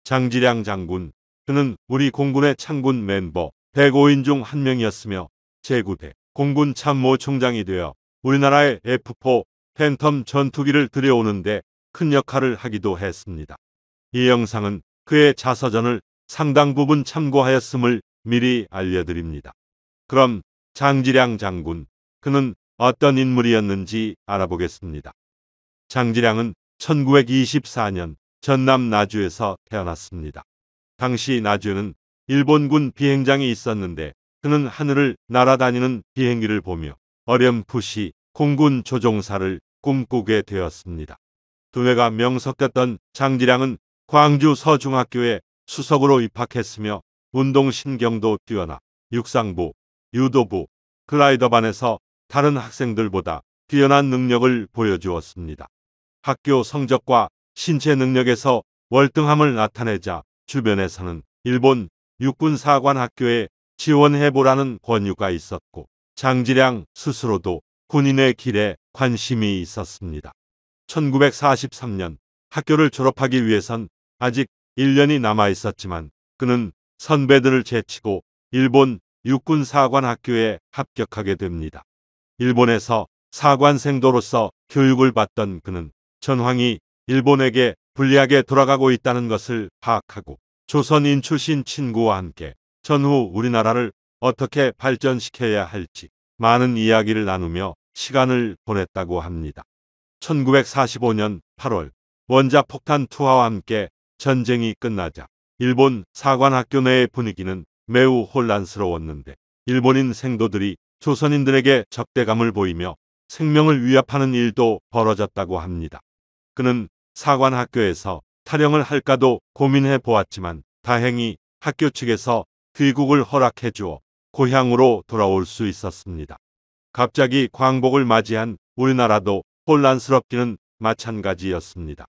장지량 장군, 그는 우리 공군의 창군 멤버 105인 중 한 명이었으며 제9대 공군 참모총장이 되어 우리나라의 F4 팬텀 전투기를 들여오는데 큰 역할을 하기도 했습니다. 이 영상은 그의 자서전을 상당 부분 참고하였음을 미리 알려드립니다. 그럼 장지량 장군, 그는 어떤 인물이었는지 알아보겠습니다. 장지량은 1924년 전남 나주에서 태어났습니다. 당시 나주에는 일본군 비행장이 있었는데 그는 하늘을 날아다니는 비행기를 보며 어렴풋이 공군 조종사를 꿈꾸게 되었습니다. 두뇌가 명석됐던 장지량은 광주 서중학교에 수석으로 입학했으며 운동신경도 뛰어나 육상부, 유도부, 글라이더반에서 다른 학생들보다 뛰어난 능력을 보여주었습니다. 학교 성적과 신체 능력에서 월등함을 나타내자 주변에서는 일본 육군사관학교에 지원해보라는 권유가 있었고 장지량 스스로도 군인의 길에 관심이 있었습니다. 1943년 학교를 졸업하기 위해선 아직 1년이 남아 있었지만 그는 선배들을 제치고 일본 육군사관학교에 합격하게 됩니다. 일본에서 사관생도로서 교육을 받던 그는 전황이 일본에게 불리하게 돌아가고 있다는 것을 파악하고 조선인 출신 친구와 함께 전후 우리나라를 어떻게 발전시켜야 할지 많은 이야기를 나누며 시간을 보냈다고 합니다. 1945년 8월 원자폭탄 투하와 함께 전쟁이 끝나자 일본 사관학교 내의 분위기는 매우 혼란스러웠는데 일본인 생도들이 조선인들에게 적대감을 보이며 생명을 위협하는 일도 벌어졌다고 합니다. 그는 사관학교에서 탈영을 할까도 고민해 보았지만 다행히 학교 측에서 귀국을 허락해 주어 고향으로 돌아올 수 있었습니다. 갑자기 광복을 맞이한 우리나라도 혼란스럽기는 마찬가지였습니다.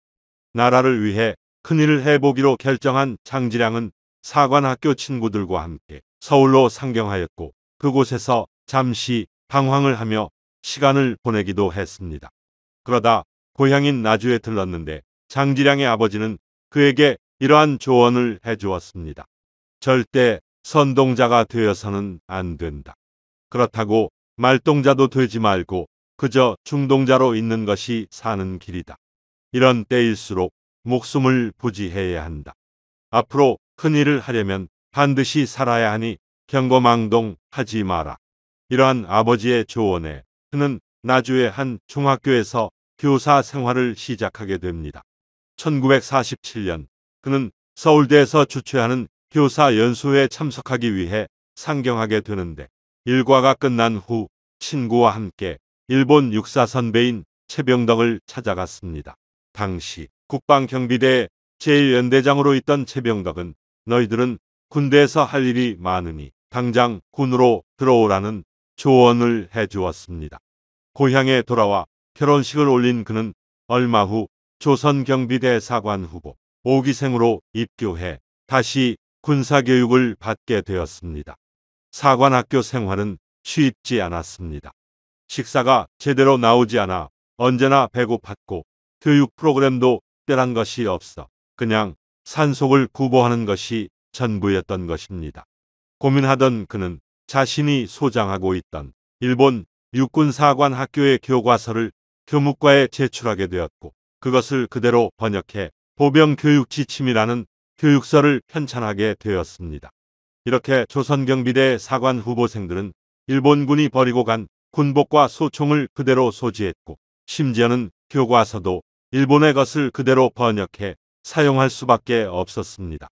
나라를 위해 큰일을 해보기로 결정한 장지량은 사관학교 친구들과 함께 서울로 상경하였고 그곳에서 잠시 방황을 하며 시간을 보내기도 했습니다. 그러다 고향인 나주에 들렀는데 장지량의 아버지는 그에게 이러한 조언을 해주었습니다. 절대 선동자가 되어서는 안 된다. 그렇다고 말동자도 되지 말고 그저 중동자로 있는 것이 사는 길이다. 이런 때일수록 목숨을 부지해야 한다. 앞으로 큰일을 하려면 반드시 살아야 하니 경거망동하지 마라. 이러한 아버지의 조언에 그는 나주의 한 중학교에서 교사 생활을 시작하게 됩니다. 1947년 그는 서울대에서 주최하는 교사 연수회에 참석하기 위해 상경하게 되는데 일과가 끝난 후 친구와 함께 일본 육사 선배인 최병덕을 찾아갔습니다. 당시 국방경비대의 제1연대장으로 있던 최병덕은 너희들은 군대에서 할 일이 많으니 당장 군으로 들어오라는 조언을 해주었습니다. 고향에 돌아와 결혼식을 올린 그는 얼마 후 조선경비대 사관 후보 5기생으로 입교해 다시 군사교육을 받게 되었습니다. 사관학교 생활은 쉽지 않았습니다. 식사가 제대로 나오지 않아 언제나 배고팠고 교육 프로그램도 특별한 것이 없어 그냥 산속을 구보하는 것이 전부였던 것입니다. 고민하던 그는 자신이 소장하고 있던 일본 육군사관학교의 교과서를 교무과에 제출하게 되었고 그것을 그대로 번역해 보병교육지침이라는 교육서를 편찬하게 되었습니다. 이렇게 조선경비대 사관 후보생들은 일본군이 버리고 간 군복과 소총을 그대로 소지했고 심지어는 교과서도 일본의 것을 그대로 번역해 사용할 수밖에 없었습니다.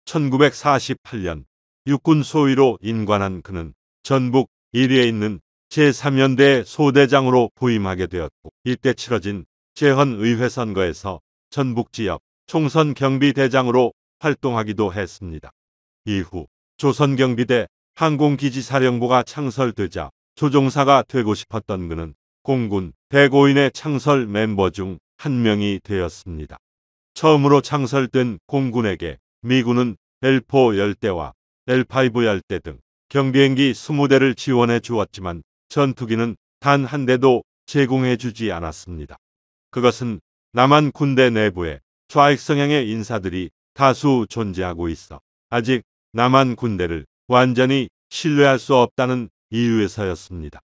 1948년 육군 소위로 인관한 그는 전북 1위에 있는 제3연대 소대장으로 부임하게 되었고 이때 치러진 제헌의회 선거에서 전북지역 총선경비대장으로 활동하기도 했습니다. 이후 조선경비대 항공기지사령부가 창설되자 조종사가 되고 싶었던 그는 공군 105인의 창설 멤버 중 한 명이 되었습니다. 처음으로 창설된 공군에게 미군은 L4 열대와 L5 열대 등 경비행기 20대를 지원해 주었지만 전투기는 단 한 대도 제공해 주지 않았습니다. 그것은 남한 군대 내부에 좌익 성향의 인사들이 다수 존재하고 있어 아직 남한 군대를 완전히 신뢰할 수 없다는 이유에서였습니다.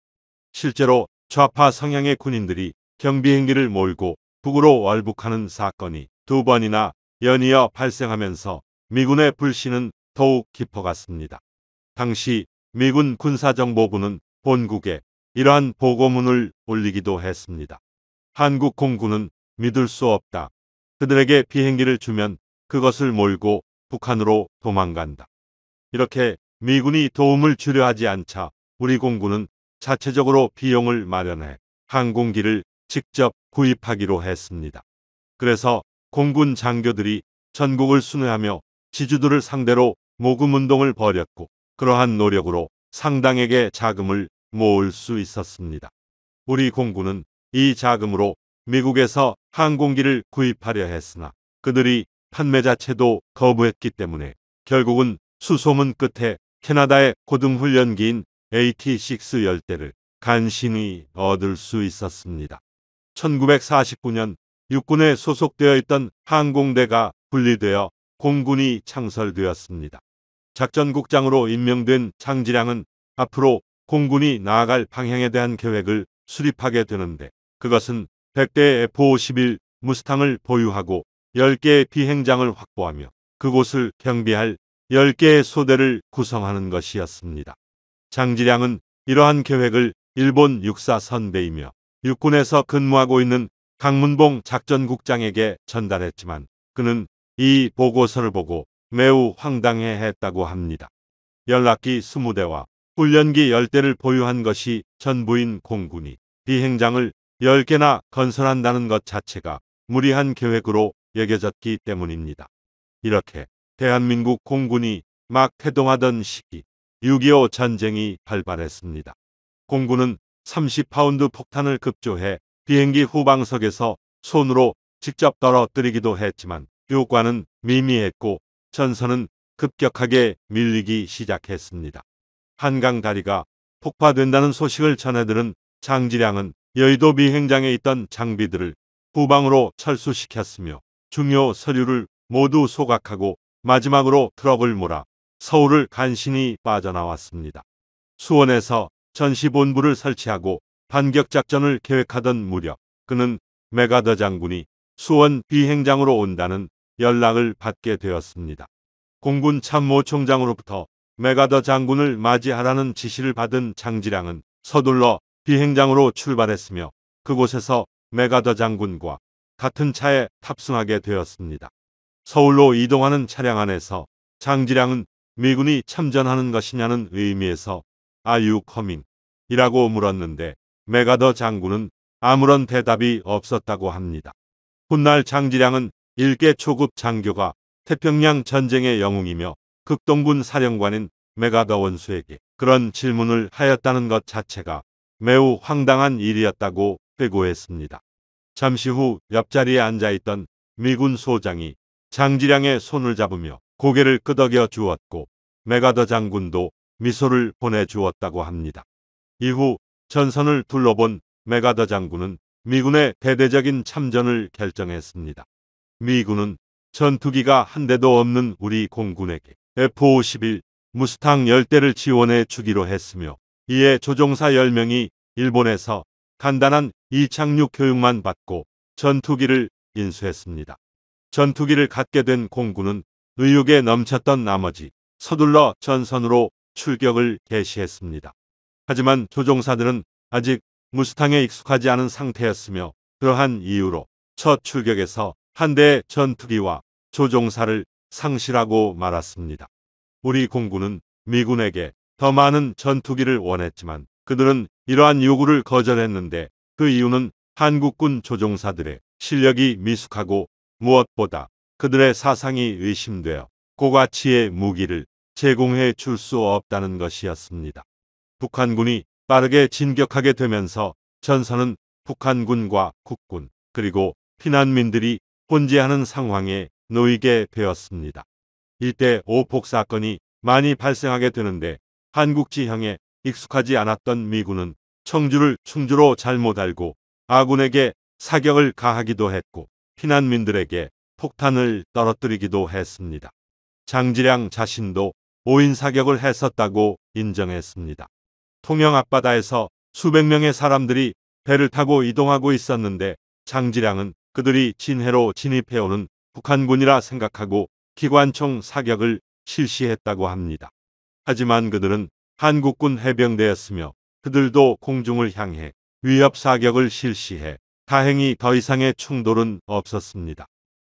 실제로 좌파 성향의 군인들이 경비행기를 몰고 북으로 월북하는 사건이 2번이나 연이어 발생하면서 미군의 불신은 더욱 깊어갔습니다. 당시 미군 군사정보부는 본국에 이러한 보고문을 올리기도 했습니다. 한국 공군은 믿을 수 없다. 그들에게 비행기를 주면 그것을 몰고 북한으로 도망간다. 이렇게 미군이 도움을 주려 하지 않자 우리 공군은 자체적으로 비용을 마련해 항공기를 직접 구입하기로 했습니다. 그래서 공군 장교들이 전국을 순회하며 지주들을 상대로 모금운동을 벌였고 그러한 노력으로 상당액의 자금을 모을 수 있었습니다. 우리 공군은 이 자금으로 미국에서 항공기를 구입하려 했으나 그들이 판매 자체도 거부했기 때문에 결국은 수소문 끝에 캐나다의 고등훈련기인 AT-6 열대를 간신히 얻을 수 있었습니다. 1949년 육군에 소속되어 있던 항공대가 분리되어 공군이 창설되었습니다. 작전국장으로 임명된 장지량은 앞으로 공군이 나아갈 방향에 대한 계획을 수립하게 되는데 그것은 100대의 F-51 무스탕을 보유하고 10개의 비행장을 확보하며 그곳을 경비할 10개의 소대를 구성하는 것이었습니다. 장지량은 이러한 계획을 일본 육사 선배이며 육군에서 근무하고 있는 강문봉 작전국장에게 전달했지만 그는 이 보고서를 보고 매우 황당해했다고 합니다. 연락기 20대와 훈련기 10대를 보유한 것이 전부인 공군이 비행장을 10개나 건설한다는 것 자체가 무리한 계획으로 여겨졌기 때문입니다. 이렇게 대한민국 공군이 막 태동하던 시기 6.25 전쟁이 발발했습니다. 공군은 30파운드 폭탄을 급조해 비행기 후방석에서 손으로 직접 떨어뜨리기도 했지만 효과는 미미했고 전선은 급격하게 밀리기 시작했습니다. 한강 다리가 폭파된다는 소식을 전해들은 장지량은 여의도 비행장에 있던 장비들을 후방으로 철수시켰으며 중요 서류를 모두 소각하고 마지막으로 트럭을 몰아 서울을 간신히 빠져나왔습니다. 수원에서 전시본부를 설치하고 반격작전을 계획하던 무렵 그는 메가더 장군이 수원 비행장으로 온다는 연락을 받게 되었습니다. 공군 참모총장으로부터 메가더 장군을 맞이하라는 지시를 받은 장지량은 서둘러 비행장으로 출발했으며 그곳에서 메가더 장군과 같은 차에 탑승하게 되었습니다. 서울로 이동하는 차량 안에서 장지량은 미군이 참전하는 것이냐는 의미에서 Are you coming? 이라고 물었는데 메가더 장군은 아무런 대답이 없었다고 합니다. 훗날 장지량은 일개 초급 장교가 태평양 전쟁의 영웅이며 극동군 사령관인 메가더 원수에게 그런 질문을 하였다는 것 자체가 매우 황당한 일이었다고 회고했습니다. 잠시 후 옆자리에 앉아있던 미군 소장이 장지량의 손을 잡으며 고개를 끄덕여 주었고 메가더 장군도 미소를 보내주었다고 합니다. 이후 전선을 둘러본 메가더 장군은 미군의 대대적인 참전을 결정했습니다. 미군은 전투기가 한 대도 없는 우리 공군에게 F-51 무스탕 10대를 지원해 주기로 했으며 이에 조종사 10명이 일본에서 간단한 이착륙 교육만 받고 전투기를 인수했습니다. 전투기를 갖게 된 공군은 의욕에 넘쳤던 나머지 서둘러 전선으로 출격을 개시했습니다. 하지만 조종사들은 아직 무스탕에 익숙하지 않은 상태였으며 그러한 이유로 첫 출격에서 한 대의 전투기와 조종사를 상실하고 말았습니다. 우리 공군은 미군에게 더 많은 전투기를 원했지만 그들은 이러한 요구를 거절했는데 그 이유는 한국군 조종사들의 실력이 미숙하고 무엇보다 그들의 사상이 의심되어 고가치의 무기를 제공해 줄 수 없다는 것이었습니다. 북한군이 빠르게 진격하게 되면서 전선은 북한군과 국군 그리고 피난민들이 혼재하는 상황에 놓이게 되었습니다. 이때 오폭 사건이 많이 발생하게 되는데 한국 지형에 익숙하지 않았던 미군은 청주를 충주로 잘못 알고 아군에게 사격을 가하기도 했고 피난민들에게 폭탄을 떨어뜨리기도 했습니다. 장지량 자신도 오인 사격을 했었다고 인정했습니다. 통영 앞바다에서 수백 명의 사람들이 배를 타고 이동하고 있었는데 장지량은 그들이 진해로 진입해오는 북한군이라 생각하고 기관총 사격을 실시했다고 합니다. 하지만 그들은 한국군 해병대였으며 그들도 공중을 향해 위협 사격을 실시해 다행히 더 이상의 충돌은 없었습니다.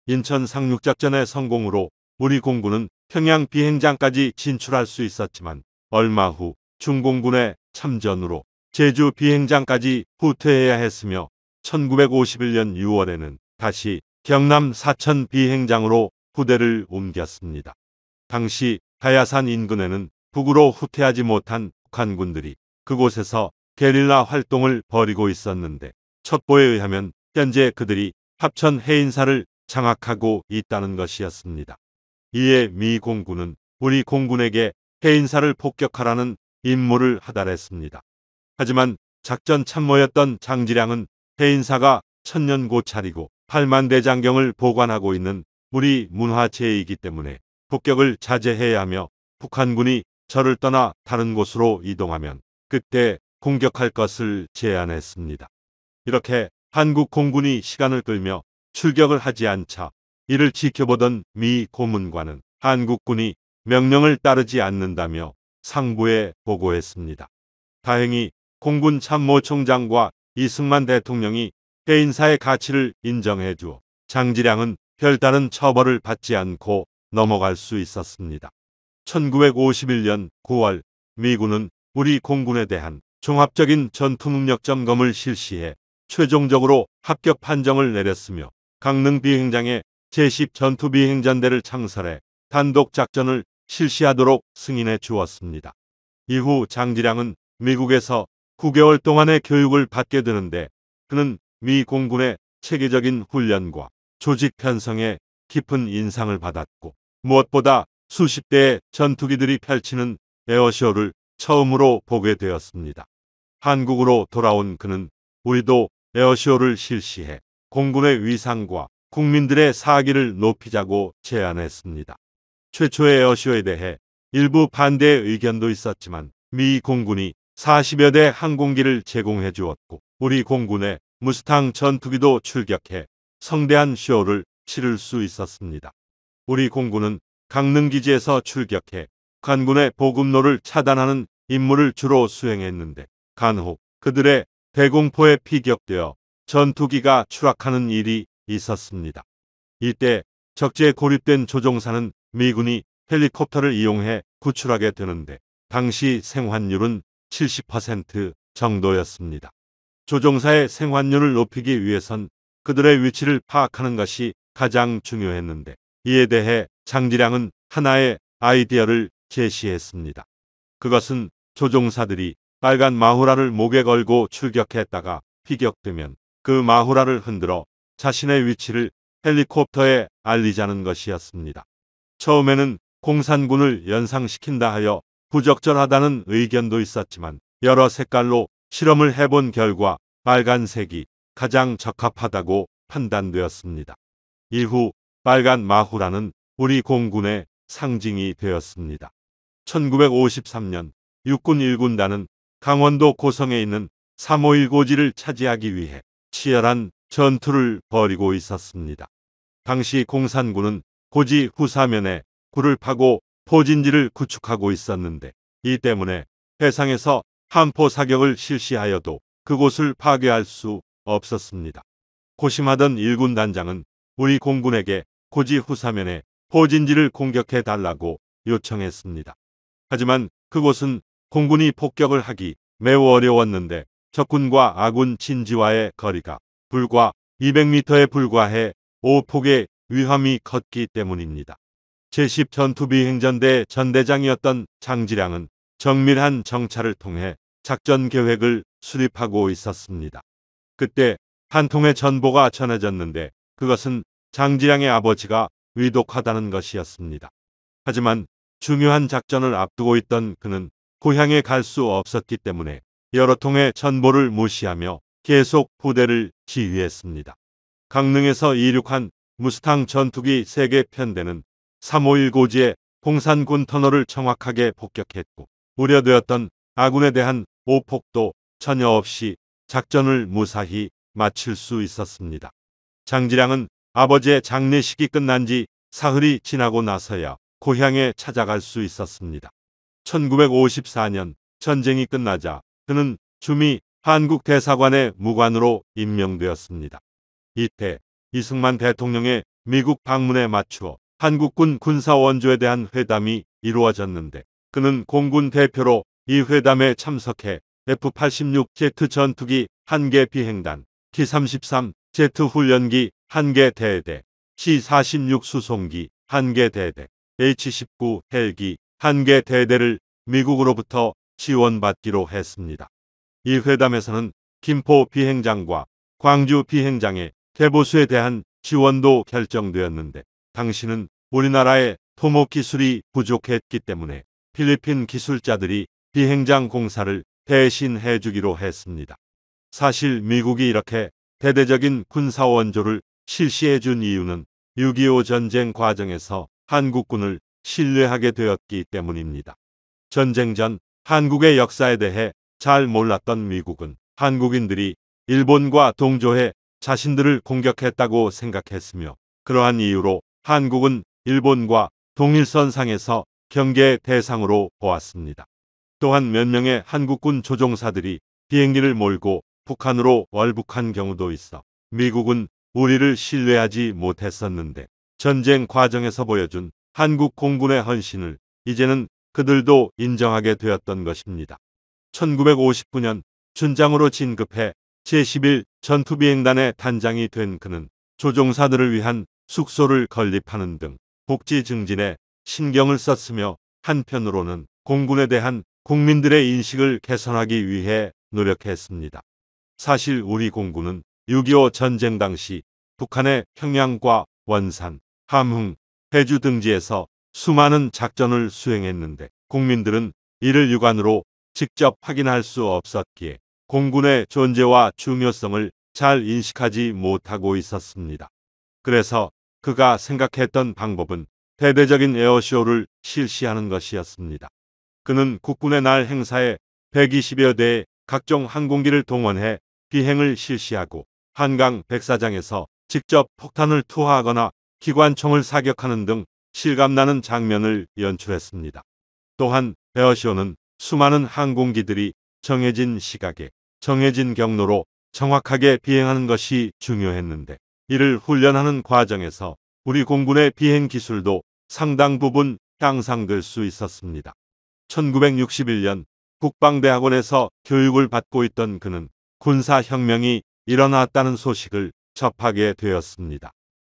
인천 상륙작전의 성공으로 우리 공군은 평양 비행장까지 진출할 수 있었지만 얼마 후 중공군의 참전으로 제주 비행장까지 후퇴해야 했으며 1951년 6월에는 다시 경남 사천 비행장으로 부대를 옮겼습니다. 당시 가야산 인근에는 북으로 후퇴하지 못한 북한군들이 그곳에서 게릴라 활동을 벌이고 있었는데 첩보에 의하면 현재 그들이 합천 해인사를 장악하고 있다는 것이었습니다. 이에 미 공군은 우리 공군에게 해인사를 폭격하라는 임무를 하달했습니다. 하지만 작전 참모였던 장지량은 해인사가 천년 고찰이고 8만 대장경을 보관하고 있는 우리 문화재이기 때문에 폭격을 자제해야 하며 북한군이 저를 떠나 다른 곳으로 이동하면 그때 공격할 것을 제안했습니다. 이렇게 한국 공군이 시간을 끌며 출격을 하지 않자 이를 지켜보던 미 고문관은 한국군이 명령을 따르지 않는다며 상부에 보고했습니다. 다행히 공군 참모총장과 이승만 대통령이 해인사의 가치를 인정해 주어 장지량은 별다른 처벌을 받지 않고 넘어갈 수 있었습니다. 1951년 9월 미군은 우리 공군에 대한 종합적인 전투능력 점검을 실시해 최종적으로 합격 판정을 내렸으며 강릉 비행장에 제10 전투비행전대를 창설해 단독 작전을 실시하도록 승인해 주었습니다. 이후 장지량은 미국에서 9개월 동안의 교육을 받게 되는데 그는 미 공군의 체계적인 훈련과 조직 편성에 깊은 인상을 받았고 무엇보다 수십 대의 전투기들이 펼치는 에어쇼를 처음으로 보게 되었습니다. 한국으로 돌아온 그는 우리도 에어쇼를 실시해 공군의 위상과 국민들의 사기를 높이자고 제안했습니다. 최초의 에어쇼에 대해 일부 반대의 의견도 있었지만 미 공군이 40여 대 항공기를 제공해 주었고 우리 공군의 무스탕 전투기도 출격해 성대한 쇼를 치를 수 있었습니다. 우리 공군은 강릉기지에서 출격해 북한군의 보급로를 차단하는 임무를 주로 수행했는데 간혹 그들의 대공포에 피격되어 전투기가 추락하는 일이 있었습니다. 이때 적지에 고립된 조종사는 미군이 헬리콥터를 이용해 구출하게 되는데 당시 생환율은 70% 정도였습니다. 조종사의 생환율을 높이기 위해선 그들의 위치를 파악하는 것이 가장 중요했는데 이에 대해 장지량은 하나의 아이디어를 제시했습니다. 그것은 조종사들이 빨간 마후라를 목에 걸고 출격했다가 피격되면 그 마후라를 흔들어 자신의 위치를 헬리콥터에 알리자는 것이었습니다. 처음에는 공산군을 연상시킨다 하여 부적절하다는 의견도 있었지만 여러 색깔로 실험을 해본 결과 빨간색이 가장 적합하다고 판단되었습니다. 이후 빨간 마후라는 우리 공군의 상징이 되었습니다. 1953년 육군 1군단은 강원도 고성에 있는 351 고지를 차지하기 위해 치열한 전투를 벌이고 있었습니다. 당시 공산군은 고지 후사면에 굴을 파고 포진지를 구축하고 있었는데 이 때문에 해상에서 함포 사격을 실시하여도 그곳을 파괴할 수 없었습니다. 고심하던 1군 단장은 우리 공군에게 고지 후사면에 포진지를 공격해 달라고 요청했습니다. 하지만 그곳은 공군이 폭격을 하기 매우 어려웠는데 적군과 아군 진지와의 거리가 불과 200m에 불과해 오폭의 위험이 컸기 때문입니다. 제10 전투비행전대 전대장이었던 장지량은 정밀한 정찰을 통해 작전 계획을 수립하고 있었습니다. 그때 한 통의 전보가 전해졌는데 그것은 장지량의 아버지가 위독하다는 것이었습니다. 하지만 중요한 작전을 앞두고 있던 그는 고향에 갈 수 없었기 때문에 여러 통의 전보를 무시하며 계속 부대를 지휘했습니다. 강릉에서 이륙한 무스탕 전투기 3개 편대는 3.5.1 고지의 공산군 터널을 정확하게 폭격했고 우려되었던 아군에 대한 오폭도 전혀 없이 작전을 무사히 마칠 수 있었습니다. 장지량은 아버지의 장례식이 끝난 지 사흘이 지나고 나서야 고향에 찾아갈 수 있었습니다. 1954년 전쟁이 끝나자 그는 주미 한국대사관의 무관으로 임명되었습니다. 이때 이승만 대통령의 미국 방문에 맞추어 한국군 군사원조에 대한 회담이 이루어졌는데 그는 공군 대표로 이 회담에 참석해 F-86Z 전투기 1개 비행단, T-33Z 훈련기 1개 대대, C-46 수송기 1개 대대, H-19 헬기 1개 대대를 미국으로부터 지원받기로 했습니다. 이 회담에서는 김포 비행장과 광주 비행장의 개보수에 대한 지원도 결정되었는데 당시는 우리나라의 토목 기술이 부족했기 때문에 필리핀 기술자들이 비행장 공사를 대신 해주기로 했습니다. 사실 미국이 이렇게 대대적인 군사원조를 실시해준 이유는 6.25 전쟁 과정에서 한국군을 신뢰하게 되었기 때문입니다. 전쟁 전 한국의 역사에 대해 잘 몰랐던 미국은 한국인들이 일본과 동조해 자신들을 공격했다고 생각했으며 그러한 이유로 한국은 일본과 동일선상에서 경계 대상으로 보았습니다. 또한 몇 명의 한국군 조종사들이 비행기를 몰고 북한으로 월북한 경우도 있어 미국은 우리를 신뢰하지 못했었는데 전쟁 과정에서 보여준 한국 공군의 헌신을 이제는 그들도 인정하게 되었던 것입니다. 1959년 준장으로 진급해 제11 전투비행단의 단장이 된 그는 조종사들을 위한 숙소를 건립하는 등 복지 증진에 신경을 썼으며 한편으로는 공군에 대한 국민들의 인식을 개선하기 위해 노력했습니다. 사실 우리 공군은 6.25 전쟁 당시 북한의 평양과 원산, 함흥, 해주 등지에서 수많은 작전을 수행했는데 국민들은 이를 육안으로 직접 확인할 수 없었기에 공군의 존재와 중요성을 잘 인식하지 못하고 있었습니다. 그래서 그가 생각했던 방법은 대대적인 에어쇼를 실시하는 것이었습니다. 그는 국군의 날 행사에 120여 대의 각종 항공기를 동원해 비행을 실시하고 한강 백사장에서 직접 폭탄을 투하하거나 기관총을 사격하는 등 실감나는 장면을 연출했습니다. 또한 에어쇼는 수많은 항공기들이 정해진 시각에 정해진 경로로 정확하게 비행하는 것이 중요했는데 이를 훈련하는 과정에서 우리 공군의 비행 기술도 상당 부분 향상될 수 있었습니다. 1961년 국방대학원에서 교육을 받고 있던 그는 군사혁명이 일어났다는 소식을 접하게 되었습니다.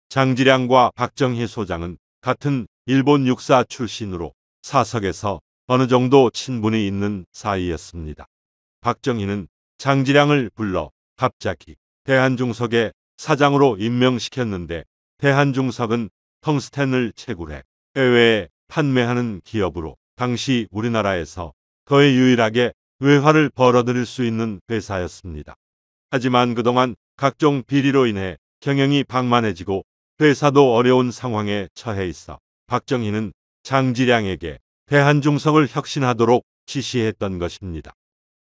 장지량과 박정희 소장은 같은 일본 육사 출신으로 사석에서 어느 정도 친분이 있는 사이였습니다. 박정희는 장지량을 불러 갑자기 대한중석의 사장으로 임명시켰는데 대한중석은 텅스텐을 채굴해 해외에 판매하는 기업으로 당시 우리나라에서 거의 유일하게 외화를 벌어들일 수 있는 회사였습니다. 하지만 그동안 각종 비리로 인해 경영이 방만해지고 회사도 어려운 상황에 처해 있어 박정희는 장지량에게 대한중석을 혁신하도록 지시했던 것입니다.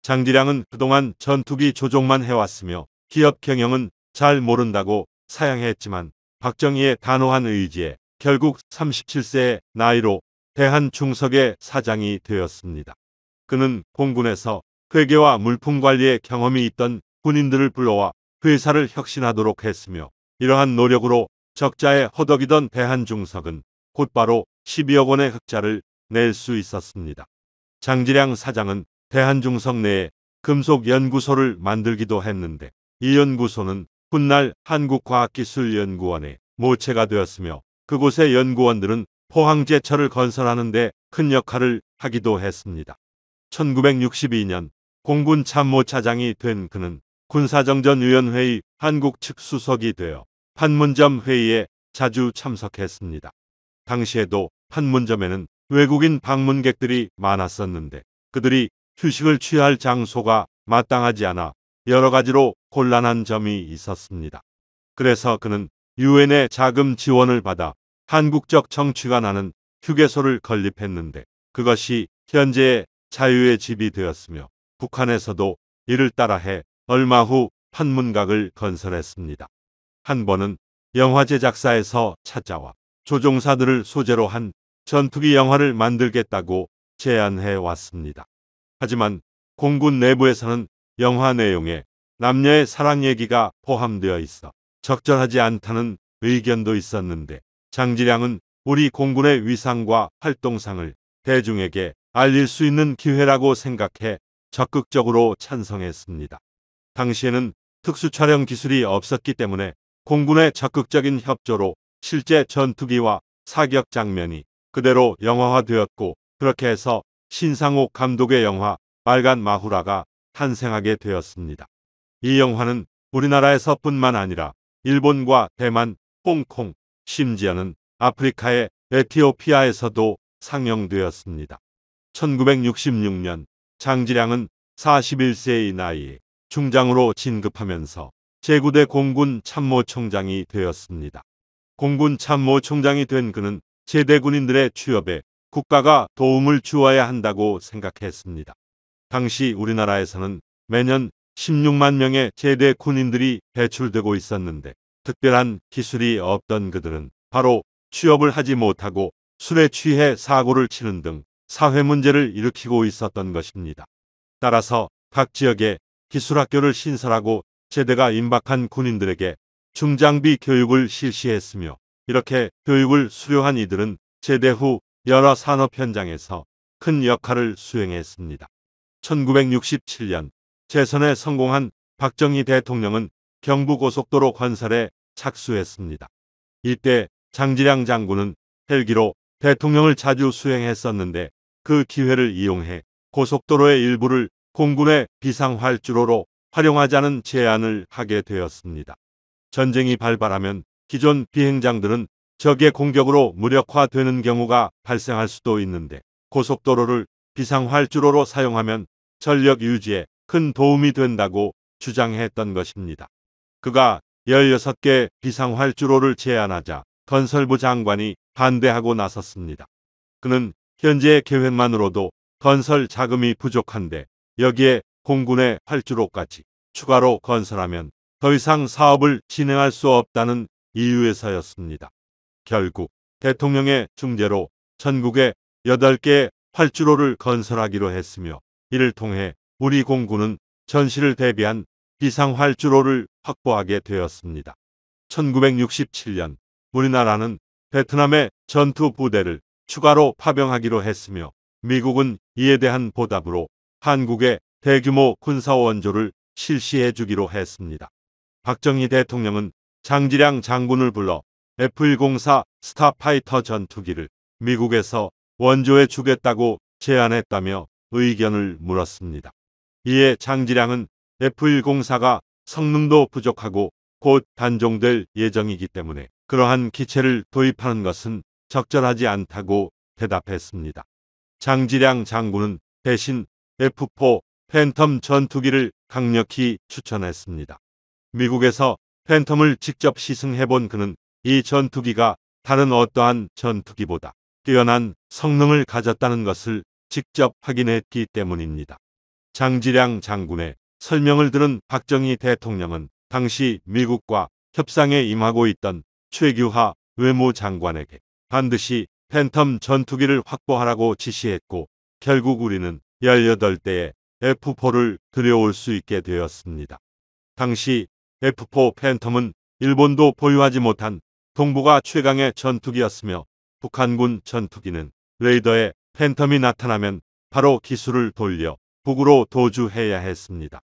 장지량은 그동안 전투기 조종만 해왔으며 기업 경영은 잘 모른다고 사양했지만 박정희의 단호한 의지에 결국 37세의 나이로 대한중석의 사장이 되었습니다. 그는 공군에서 회계와 물품 관리의 경험이 있던 군인들을 불러와 회사를 혁신하도록 했으며 이러한 노력으로 적자에 허덕이던 대한중석은 곧바로 12억 원의 흑자를 낼 수 있었습니다. 장지량 사장은 대한중석 내에 금속연구소를 만들기도 했는데 이 연구소는 훗날 한국과학기술연구원의 모체가 되었으며 그곳의 연구원들은 포항제철을 건설하는 데 큰 역할을 하기도 했습니다. 1962년 공군 참모차장이 된 그는 군사정전위원회의 한국 측 수석이 되어 판문점 회의에 자주 참석했습니다. 당시에도 판문점에는 외국인 방문객들이 많았었는데 그들이 휴식을 취할 장소가 마땅하지 않아 여러 가지로 곤란한 점이 있었습니다. 그래서 그는 유엔의 자금 지원을 받아 한국적 정취가 나는 휴게소를 건립했는데 그것이 현재의 자유의 집이 되었으며 북한에서도 이를 따라해 얼마 후 판문각을 건설했습니다. 한 번은 영화 제작사에서 찾아와 조종사들을 소재로 한 전투기 영화를 만들겠다고 제안해 왔습니다. 하지만 공군 내부에서는 영화 내용에 남녀의 사랑 얘기가 포함되어 있어 적절하지 않다는 의견도 있었는데 장지량은 우리 공군의 위상과 활동상을 대중에게 알릴 수 있는 기회라고 생각해 적극적으로 찬성했습니다. 당시에는 특수촬영 기술이 없었기 때문에 공군의 적극적인 협조로 실제 전투기와 사격 장면이 그대로 영화화되었고 그렇게 해서 신상옥 감독의 영화 빨간 마후라가 탄생하게 되었습니다. 이 영화는 우리나라에서뿐만 아니라 일본과 대만, 홍콩, 심지어는 아프리카의 에티오피아에서도 상영되었습니다. 1966년 장지량은 41세의 나이에 중장으로 진급하면서 제9대 공군 참모총장이 되었습니다. 공군 참모총장이 된 그는 제대 군인들의 취업에 국가가 도움을 주어야 한다고 생각했습니다. 당시 우리나라에서는 매년 16만 명의 제대 군인들이 배출되고 있었는데 특별한 기술이 없던 그들은 바로 취업을 하지 못하고 술에 취해 사고를 치는 등 사회 문제를 일으키고 있었던 것입니다. 따라서 각 지역에 기술학교를 신설하고 제대가 임박한 군인들에게 중장비 교육을 실시했으며 이렇게 교육을 수료한 이들은 제대 후 여러 산업 현장에서 큰 역할을 수행했습니다. 1967년 재선에 성공한 박정희 대통령은 경부고속도로 건설에 착수했습니다. 이때 장지량 장군은 헬기로 대통령을 자주 수행했었는데 그 기회를 이용해 고속도로의 일부를 공군의 비상활주로로 활용하자는 제안을 하게 되었습니다. 전쟁이 발발하면 기존 비행장들은 적의 공격으로 무력화되는 경우가 발생할 수도 있는데 고속도로를 비상활주로로 사용하면 전력 유지에 큰 도움이 된다고 주장했던 것입니다. 그가 16개 비상활주로를 제안하자 건설부 장관이 반대하고 나섰습니다. 그는 현재의 계획만으로도 건설 자금이 부족한데 여기에 공군의 활주로까지 추가로 건설하면 더 이상 사업을 진행할 수 없다는 이유에서였습니다. 결국 대통령의 중재로 전국에 8개의 활주로를 건설하기로 했으며 이를 통해 우리 공군은 전시를 대비한 비상활주로를 확보하게 되었습니다. 1967년 우리나라는 베트남의 전투 부대를 추가로 파병하기로 했으며 미국은 이에 대한 보답으로 한국에 대규모 군사 원조를 실시해 주기로 했습니다. 박정희 대통령은 장지량 장군을 불러 F-104 스타파이터 전투기를 미국에서 원조해 주겠다고 제안했다며 의견을 물었습니다. 이에 장지량은 F-104가 성능도 부족하고 곧 단종될 예정이기 때문에 그러한 기체를 도입하는 것은 적절하지 않다고 대답했습니다. 장지량 장군은 대신 F-4 팬텀 전투기를 강력히 추천했습니다. 미국에서 팬텀을 직접 시승해본 그는 이 전투기가 다른 어떠한 전투기보다 뛰어난 성능을 가졌다는 것을 직접 확인했기 때문입니다. 장지량 장군의 설명을 들은 박정희 대통령은 당시 미국과 협상에 임하고 있던 최규하 외무장관에게 반드시 팬텀 전투기를 확보하라고 지시했고 결국 우리는 18대의 F-4를 들여올 수 있게 되었습니다. 당시 F-4 팬텀은 일본도 보유하지 못한 동북아 최강의 전투기였으며 북한군 전투기는 레이더에 팬텀이 나타나면 바로 기술을 돌려 북으로 도주해야 했습니다.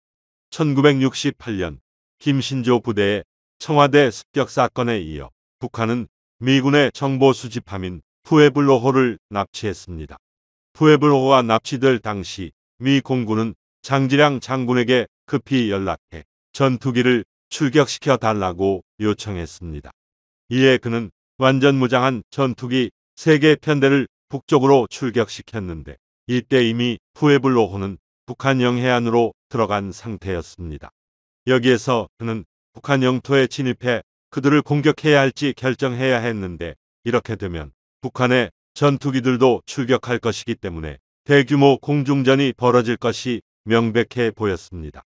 1968년 김신조 부대의 청와대 습격 사건에 이어 북한은 미군의 정보 수집함인 푸에블로호를 납치했습니다. 푸에블로호가 납치될 당시 미 공군은 장지량 장군에게 급히 연락해 전투기를 출격시켜 달라고 요청했습니다. 이에 그는 완전 무장한 전투기 3개 편대를 북쪽으로 출격시켰는데 이때 이미 푸에블로호는 북한 영해안으로 들어간 상태였습니다. 여기에서 그는 북한 영토에 진입해 그들을 공격해야 할지 결정해야 했는데 이렇게 되면 북한의 전투기들도 출격할 것이기 때문에 대규모 공중전이 벌어질 것이 명백해 보였습니다.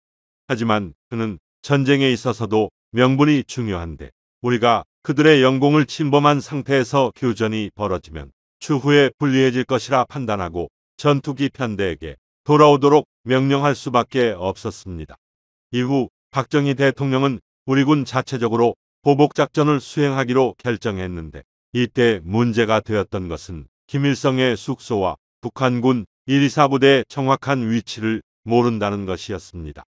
하지만 그는 전쟁에 있어서도 명분이 중요한데 우리가 그들의 영공을 침범한 상태에서 교전이 벌어지면 추후에 불리해질 것이라 판단하고 전투기 편대에게 돌아오도록 명령할 수밖에 없었습니다. 이후 박정희 대통령은 우리 군 자체적으로 보복작전을 수행하기로 결정했는데 이때 문제가 되었던 것은 김일성의 숙소와 북한군 124부대의 정확한 위치를 모른다는 것이었습니다.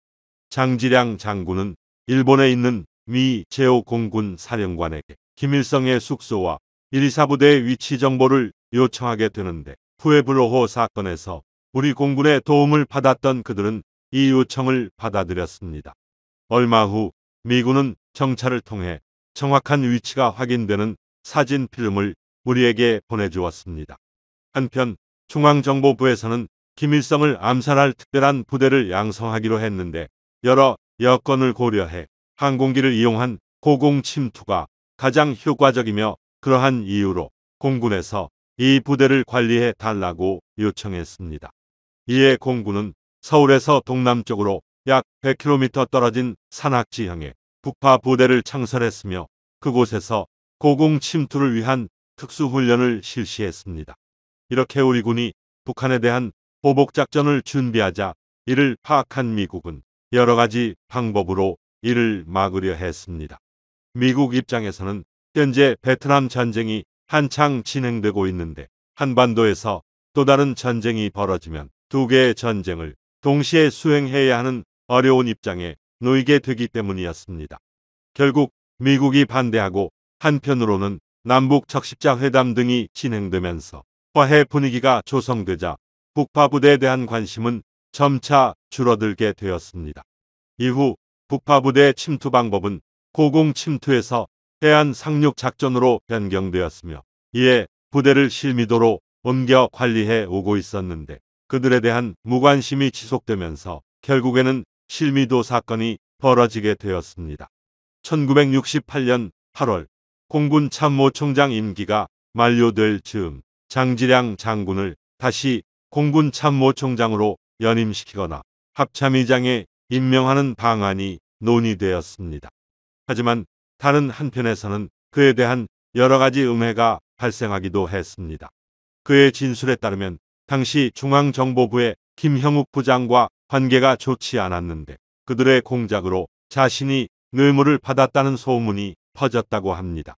장지량 장군은 일본에 있는 미 제5공군 사령관에게 김일성의 숙소와 124부대의 위치 정보를 요청하게 되는데 푸에블로호 사건에서 우리 공군의 도움을 받았던 그들은 이 요청을 받아들였습니다. 얼마 후 미군은 정찰을 통해 정확한 위치가 확인되는 사진 필름을 우리에게 보내주었습니다. 한편 중앙정보부에서는 김일성을 암살할 특별한 부대를 양성하기로 했는데 여러 여건을 고려해 항공기를 이용한 고공 침투가 가장 효과적이며 그러한 이유로 공군에서 이 부대를 관리해 달라고 요청했습니다. 이에 공군은 서울에서 동남쪽으로 약 100km 떨어진 산악지형에 북파 부대를 창설했으며 그곳에서 고공 침투를 위한 특수훈련을 실시했습니다. 이렇게 우리 군이 북한에 대한 보복작전을 준비하자 이를 파악한 미국은 여러 가지 방법으로 이를 막으려 했습니다. 미국 입장에서는 현재 베트남 전쟁이 한창 진행되고 있는데 한반도에서 또 다른 전쟁이 벌어지면 두 개의 전쟁을 동시에 수행해야 하는 어려운 입장에 놓이게 되기 때문이었습니다. 결국 미국이 반대하고 한편으로는 남북 적십자 회담 등이 진행되면서 화해 분위기가 조성되자 북파 부대에 대한 관심은 점차 줄어들게 되었습니다. 이후 북파 부대의 침투 방법은 고공 침투에서 해안 상륙 작전으로 변경되었으며 이에 부대를 실미도로 옮겨 관리해 오고 있었는데 그들에 대한 무관심이 지속되면서 결국에는 실미도 사건이 벌어지게 되었습니다. 1968년 8월 공군 참모총장 임기가 만료될 즈음 장지량 장군을 다시 공군 참모총장으로 연임시키거나 합참의장에 임명하는 방안이 논의되었습니다. 하지만 다른 한편에서는 그에 대한 여러 가지 음해가 발생하기도 했습니다. 그의 진술에 따르면 당시 중앙정보부의 김형욱 부장과 관계가 좋지 않았는데 그들의 공작으로 자신이 뇌물을 받았다는 소문이 퍼졌다고 합니다.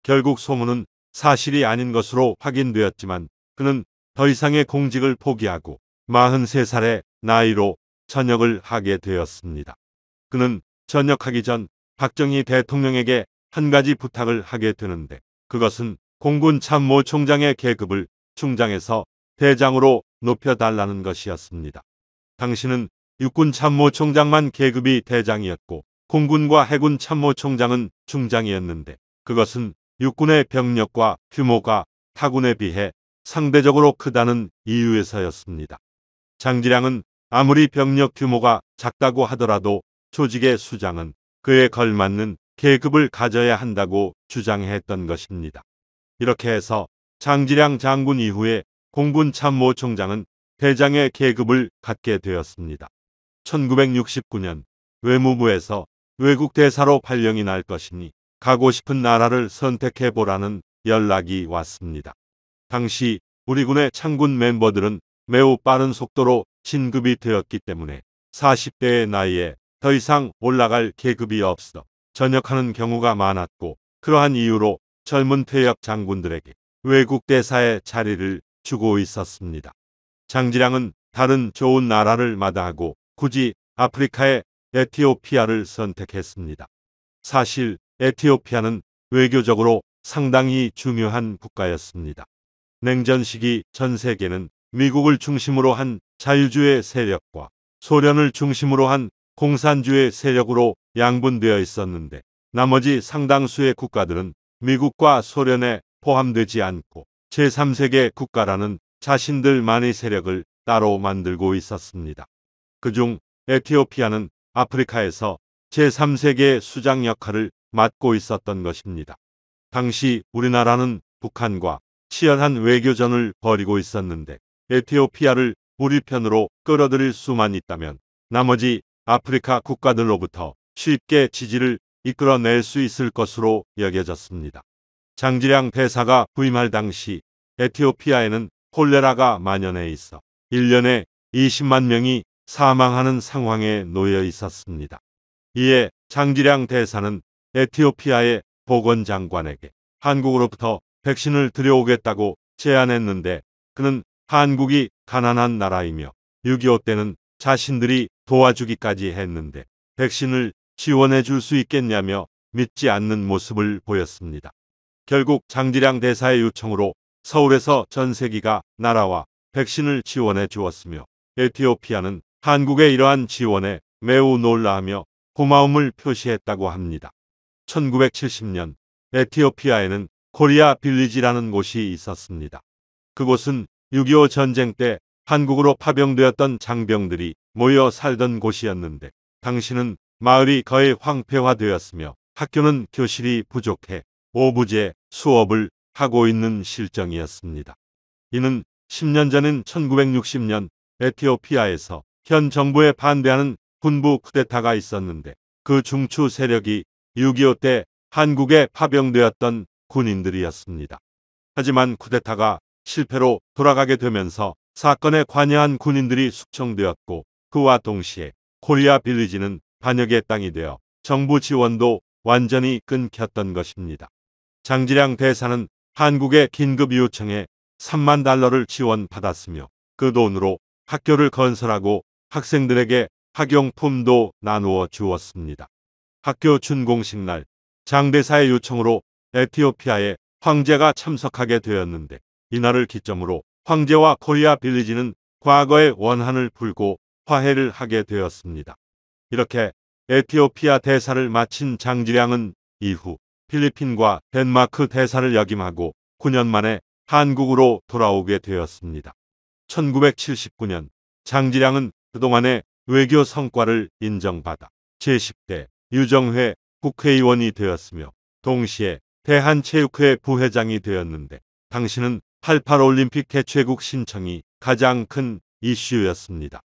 결국 소문은 사실이 아닌 것으로 확인되었지만 그는 더 이상의 공직을 포기하고 43살의 나이로 전역을 하게 되었습니다. 그는 전역하기 전 박정희 대통령에게 한 가지 부탁을 하게 되는데 그것은 공군 참모총장의 계급을 중장에서 대장으로 높여달라는 것이었습니다. 당시는 육군 참모총장만 계급이 대장이었고 공군과 해군 참모총장은 중장이었는데 그것은 육군의 병력과 규모가 타군에 비해 상대적으로 크다는 이유에서였습니다. 장지량은 아무리 병력 규모가 작다고 하더라도 조직의 수장은 그에 걸맞는 계급을 가져야 한다고 주장했던 것입니다. 이렇게 해서 장지량 장군 이후에 공군 참모총장은 대장의 계급을 갖게 되었습니다. 1969년 외무부에서 외국 대사로 발령이 날 것이니 가고 싶은 나라를 선택해보라는 연락이 왔습니다. 당시 우리 군의 창군 멤버들은 매우 빠른 속도로 진급이 되었기 때문에 40대의 나이에 더 이상 올라갈 계급이 없어 전역하는 경우가 많았고 그러한 이유로 젊은 퇴역 장군들에게 외국 대사의 자리를 주고 있었습니다. 장지량은 다른 좋은 나라를 마다하고 굳이 아프리카의 에티오피아를 선택했습니다. 사실 에티오피아는 외교적으로 상당히 중요한 국가였습니다. 냉전 시기 전 세계는 미국을 중심으로 한 자유주의 세력과 소련을 중심으로 한 공산주의 세력으로 양분되어 있었는데 나머지 상당수의 국가들은 미국과 소련에 포함되지 않고 제3세계 국가라는 자신들만의 세력을 따로 만들고 있었습니다. 그중 에티오피아는 아프리카에서 제3세계의 수장 역할을 맡고 있었던 것입니다. 당시 우리나라는 북한과 치열한 외교전을 벌이고 있었는데 에티오피아를 우리 편으로 끌어들일 수만 있다면 나머지 아프리카 국가들로부터 쉽게 지지를 이끌어낼 수 있을 것으로 여겨졌습니다. 장지량 대사가 부임할 당시 에티오피아에는 콜레라가 만연해 있어 1년에 20만 명이 사망하는 상황에 놓여 있었습니다. 이에 장지량 대사는 에티오피아의 보건장관에게 한국으로부터 백신을 들여오겠다고 제안했는데 그는 한국이 가난한 나라이며 6.25 때는 자신들이 도와주기까지 했는데 백신을 지원해 줄 수 있겠냐며 믿지 않는 모습을 보였습니다. 결국 장지량 대사의 요청으로 서울에서 전세기가 날아와 백신을 지원해 주었으며 에티오피아는 한국의 이러한 지원에 매우 놀라하며 고마움을 표시했다고 합니다. 1970년 에티오피아에는 코리아 빌리지라는 곳이 있었습니다. 그곳은 6.25 전쟁 때 한국으로 파병되었던 장병들이 모여 살던 곳이었는데 당시는 마을이 거의 황폐화되었으며 학교는 교실이 부족해 오부제 수업을 하고 있는 실정이었습니다. 이는 10년 전인 1960년 에티오피아에서 현 정부에 반대하는 군부 쿠데타가 있었는데 그 중추 세력이 6.25 때 한국에 파병되었던 군인들이었습니다. 하지만 쿠데타가 실패로 돌아가게 되면서 사건에 관여한 군인들이 숙청되었고 그와 동시에 코리아 빌리지는 반역의 땅이 되어 정부 지원도 완전히 끊겼던 것입니다. 장지량 대사는 한국의 긴급 요청에 3만 달러를 지원받았으며 그 돈으로 학교를 건설하고 학생들에게 학용품도 나누어 주었습니다. 학교 준공식 날 장 대사의 요청으로 에티오피아의 황제가 참석하게 되었는데 이날을 기점으로 황제와 코리아 빌리지는 과거의 원한을 풀고 화해를 하게 되었습니다. 이렇게 에티오피아 대사를 마친 장지량은 이후 필리핀과 덴마크 대사를 역임하고 9년 만에 한국으로 돌아오게 되었습니다. 1979년 장지량은 그동안의 외교 성과를 인정받아 제10대 유정회 국회의원이 되었으며 동시에 대한체육회 부회장이 되었는데 당시는 88올림픽 개최국 신청이 가장 큰 이슈였습니다.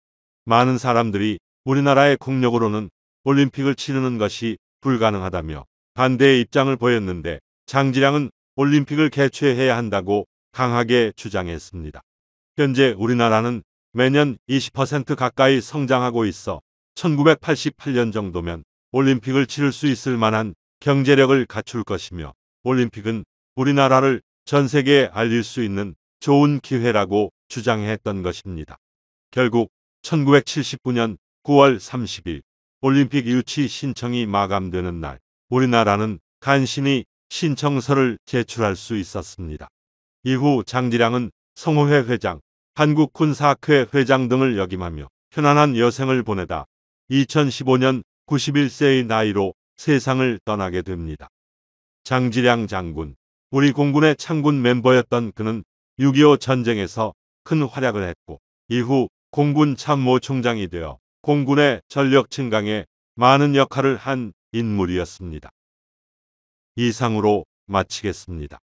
많은 사람들이 우리나라의 국력으로는 올림픽을 치르는 것이 불가능하다며 반대의 입장을 보였는데 장지량은 올림픽을 개최해야 한다고 강하게 주장했습니다. 현재 우리나라는 매년 20% 가까이 성장하고 있어 1988년 정도면 올림픽을 치를 수 있을 만한 경제력을 갖출 것이며 올림픽은 우리나라를 전 세계에 알릴 수 있는 좋은 기회라고 주장했던 것입니다. 결국 1979년 9월 30일 올림픽 유치 신청이 마감되는 날 우리나라는 간신히 신청서를 제출할 수 있었습니다. 이후 장지량은 성호회 회장, 한국군사학회 회장 등을 역임하며 편안한 여생을 보내다 2015년 91세의 나이로 세상을 떠나게 됩니다. 장지량 장군, 우리 공군의 창군 멤버였던 그는 6.25 전쟁에서 큰 활약을 했고 이후 공군 참모총장이 되어 공군의 전력 증강에 많은 역할을 한 인물이었습니다. 이상으로 마치겠습니다.